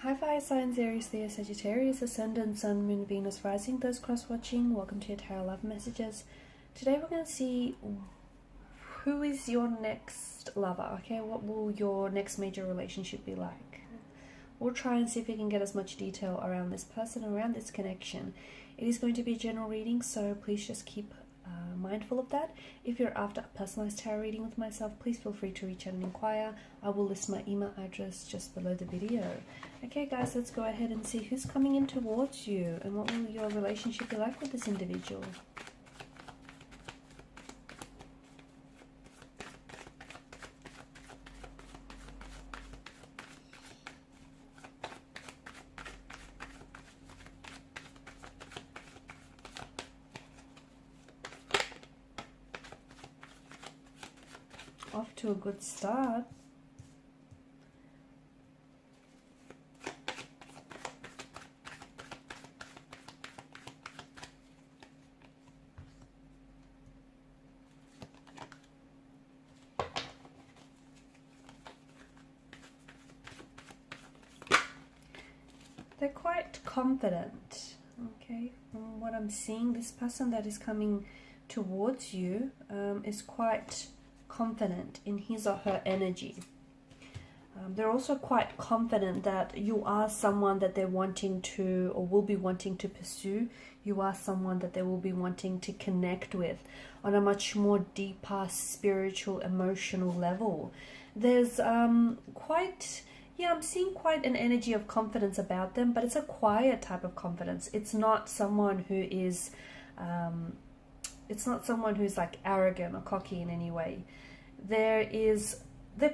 Hi fire signs, Aries, Leo, Sagittarius, Ascendant, Sun, Moon, Venus, Rising, those cross-watching, welcome to your Tarot Love Messages. Today we're going to see who is your next lover, okay? What will your next major relationship be like? We'll try and see if we can get as much detail around this person, around this connection. It is going to be a general reading, so please just keep mindful of that. If you're after a personalized tarot reading with myself, please feel free to reach out and inquire. I will list my email address just below the video. Okay guys, let's go ahead and see who's coming in towards you and what will your relationship be like with this individual. Off to a good start. They're quite confident, okay? From what I'm seeing, this person that is coming towards you is quite confident in his or her energy. They're also quite confident that you are someone that they're wanting to or will be wanting to pursue. You are someone that they will be wanting to connect with on a much more deeper spiritual, emotional level. There's I'm seeing quite an energy of confidence about them, but it's a quiet type of confidence. It's not someone who is it's like arrogant or cocky in any way. They're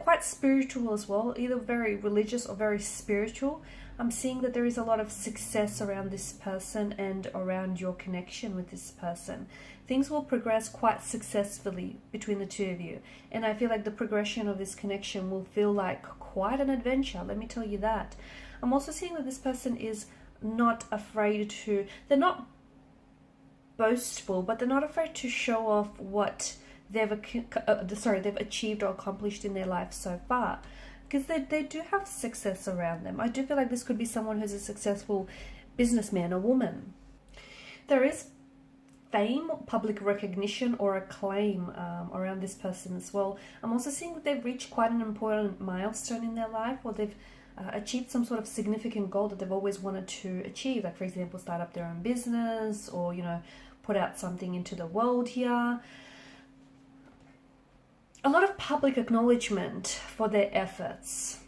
quite spiritual as well, either very religious or very spiritual. I'm seeing that there is a lot of success around this person and around your connection with this person. Things will progress quite successfully between the two of you. And I feel like the progression of this connection will feel like quite an adventure, let me tell you that. I'm also seeing that this person is not afraid to, they're not boastful, but they're not afraid to show off what they've achieved or accomplished in their life so far, because they do have success around them. I do feel like this could be someone who's a successful businessman or woman. There is fame, public recognition or acclaim around this person as well. I'm also seeing that they've reached quite an important milestone in their life, or they've achieved some sort of significant goal that they've always wanted to achieve, like for example start up their own business, or put out something into the world here. A lot of public acknowledgement for their efforts.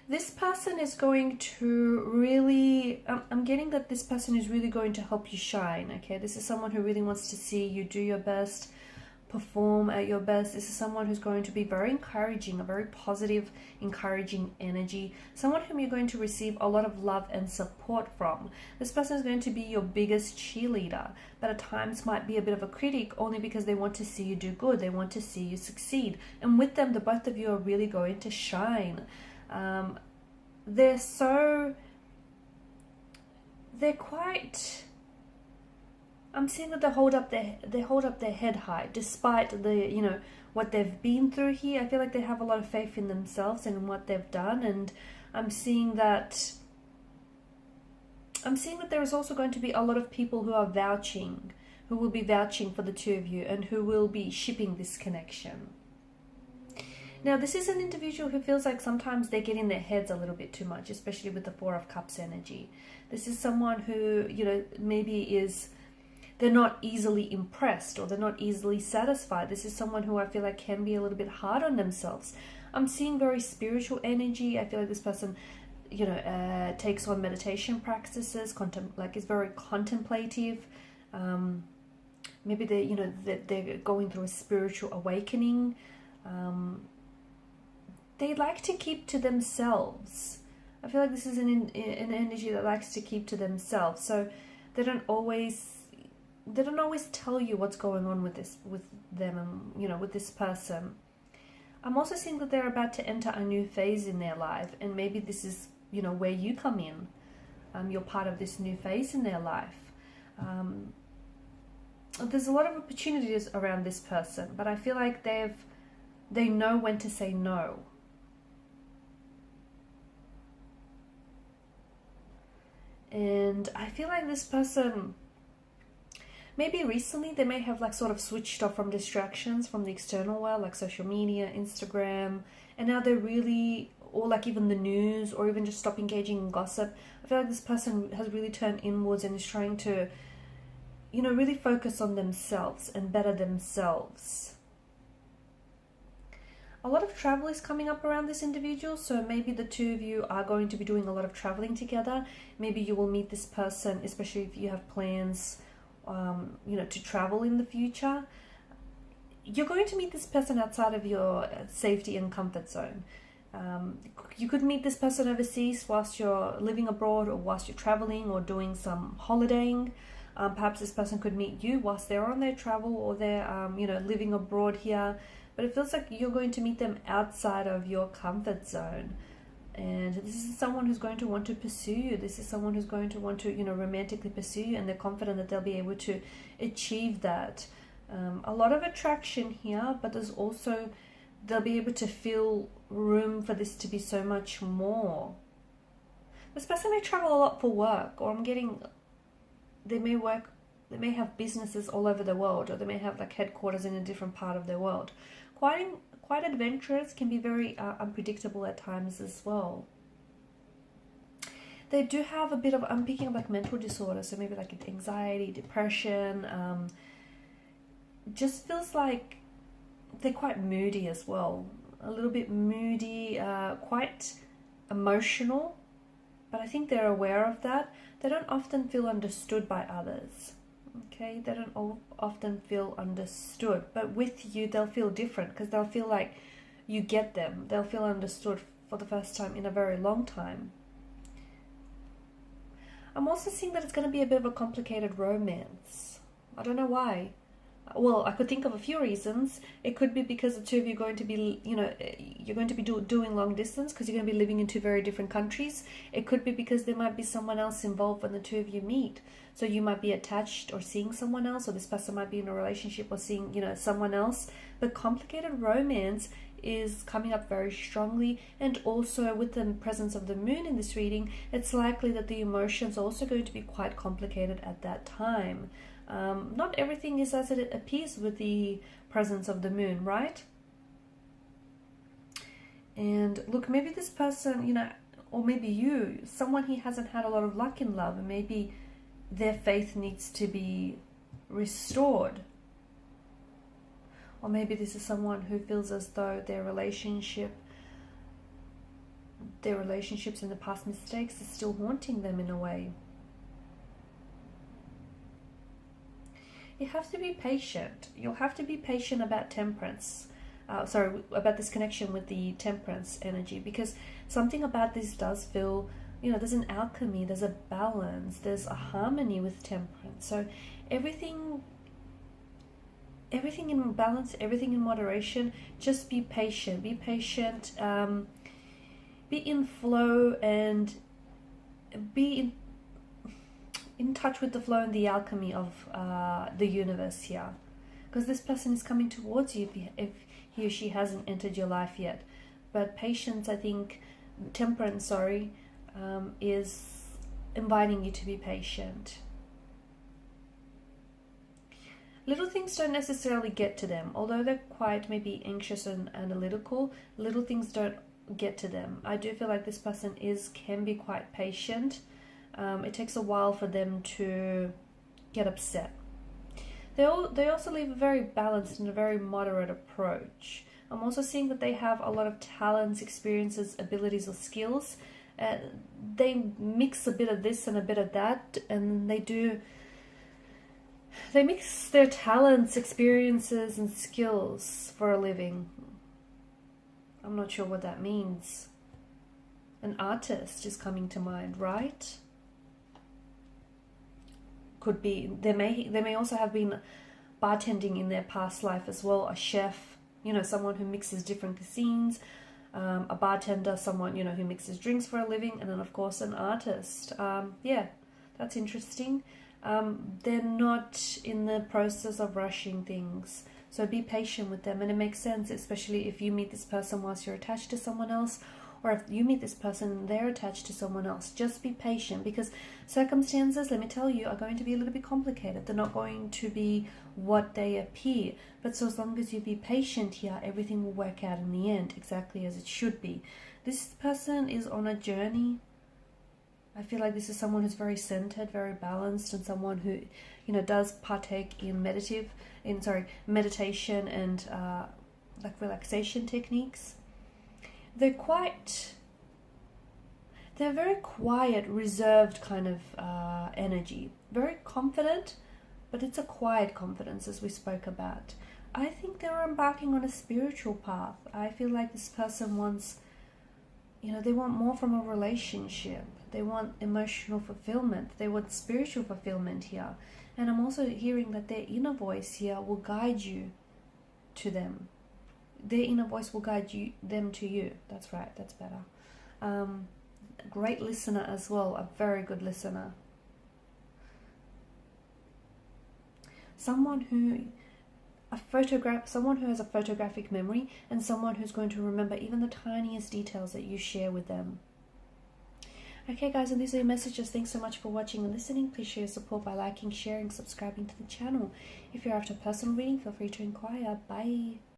This person is going to really, I'm getting that this person is really going to help you shine, okay? This is someone who really wants to see you do your best, perform at your best. This is someone who's going to be very encouraging, a very positive, encouraging energy, someone whom you're going to receive a lot of love and support from. This person is going to be your biggest cheerleader, but at times might be a bit of a critic, only because they want to see you do good, they want to see you succeed, and with them the both of you are really going to shine. They're quite, I'm seeing that they hold up their head high despite the what they've been through here. I feel like they have a lot of faith in themselves and in what they've done, and I'm seeing that there is also going to be a lot of people who will be vouching for the two of you and who will be shipping this connection. Now, this is an individual who feels like sometimes they get in their heads a little bit too much, especially with the Four of Cups energy. This is someone who, maybe they're not easily impressed or they're not easily satisfied. This is someone who I feel like can be a little bit hard on themselves. I'm seeing very spiritual energy. I feel like this person, takes on meditation practices, is very contemplative. Maybe they're going through a spiritual awakening. They like to keep to themselves. I feel like this is an energy that likes to keep to themselves. So they don't always tell you what's going on with them and with this person. I'm also seeing that they're about to enter a new phase in their life, and maybe this is where you come in. You're part of this new phase in their life. There's a lot of opportunities around this person, but I feel like they know when to say no. And I feel like this person, maybe recently they may have like sort of switched off from distractions from the external world, like social media, Instagram, and now they're really, or like even the news, or even just stop engaging in gossip. I feel like this person has really turned inwards and is trying to, you know, really focus on themselves and better themselves. A lot of travel is coming up around this individual, so maybe the two of you are going to be doing a lot of traveling together. Maybe you will meet this person, especially if you have plans, you know, to travel in the future. You're going to meet this person outside of your safety and comfort zone. You could meet this person overseas whilst you're living abroad, or whilst you're traveling or doing some holidaying. Perhaps this person could meet you whilst they're on their travel, or they're you know, living abroad here. But it feels like you're going to meet them outside of your comfort zone. And this is someone who's going to want to pursue you. This is someone who's going to want to, you know, romantically pursue you, and they're confident that they'll be able to achieve that. A lot of attraction here, but there's also, they'll be able to feel room for this to be so much more. This person may travel a lot for work, or I'm getting, they may have businesses all over the world, or they may have like headquarters in a different part of the world. Quite adventurous, can be very unpredictable at times as well. They do have a bit of, I'm picking up like mental disorder, so maybe like anxiety, depression. Just feels like they're quite moody as well. A little bit moody, quite emotional, but I think they're aware of that. They don't often feel understood by others. Okay, they don't often feel understood, but with you they'll feel different, because they'll feel like you get them. They'll feel understood for the first time in a very long time. I'm also seeing that it's going to be a bit of a complicated romance. I don't know why. Well, I could think of a few reasons. It could be because the two of you are going to be, you know, you're going to be doing long distance, because you're going to be living in two very different countries. It could be because there might be someone else involved when the two of you meet. So you might be attached or seeing someone else, or this person might be in a relationship or seeing, you know, someone else. But complicated romance is coming up very strongly, and also with the presence of the moon in this reading, it's likely that the emotions are also going to be quite complicated at that time. Not everything is as it appears with the presence of the moon, right? And look, maybe this person, you know, or maybe you, someone he hasn't had a lot of luck in love, and maybe their faith needs to be restored. Or maybe this is someone who feels as though their relationships and the past mistakes are still haunting them in a way. You have to be patient. You'll have to be patient about temperance. About this connection with the temperance energy, because something about this does feel, you know, there's an alchemy, there's a balance, there's a harmony with temperance. So everything in balance, everything in moderation. Just be patient. Be patient. Be in flow, and be in touch with the flow and the alchemy of the universe here, because this person is coming towards you if he or she hasn't entered your life yet. But patience, I think, temperance, is inviting you to be patient. Little things don't necessarily get to them, although they're quite maybe anxious and analytical. Little things don't get to them. I do feel like this person can be quite patient. It takes a while for them to get upset. They also leave a very balanced and a very moderate approach. I'm also seeing that they have a lot of talents, experiences, abilities, or skills. They mix a bit of this and a bit of that, and they mix their talents, experiences, and skills for a living. I'm not sure what that means. An artist is coming to mind, right? Could be, they may also have been bartending in their past life as well. A chef, you know, someone who mixes different cuisines. A bartender, someone, you know, who mixes drinks for a living. And then, of course, an artist. Yeah, that's interesting. They're not in the process of rushing things. So be patient with them. And it makes sense, especially if you meet this person whilst you're attached to someone else, or if you meet this person and they're attached to someone else, just be patient, because circumstances, let me tell you, are going to be a little bit complicated. They're not going to be what they appear. But so as long as you be patient here, everything will work out in the end exactly as it should be. This person is on a journey. I feel like this is someone who's very centered, very balanced, and someone who, you know, does partake in meditation and like relaxation techniques. They're very quiet, reserved kind of energy. Very confident, but it's a quiet confidence, as we spoke about. I think they're embarking on a spiritual path. I feel like this person wants, you know, they want more from a relationship. They want emotional fulfillment. They want spiritual fulfillment here. And I'm also hearing that their inner voice here will guide you to them. Their inner voice will guide them to you. That's right. That's better. A great listener as well. A very good listener. Someone who has a photographic memory, and someone who's going to remember even the tiniest details that you share with them. Okay guys, and these are your messages. Thanks so much for watching and listening. Please show your support by liking, sharing, subscribing to the channel. If you're after a personal reading, feel free to inquire. Bye.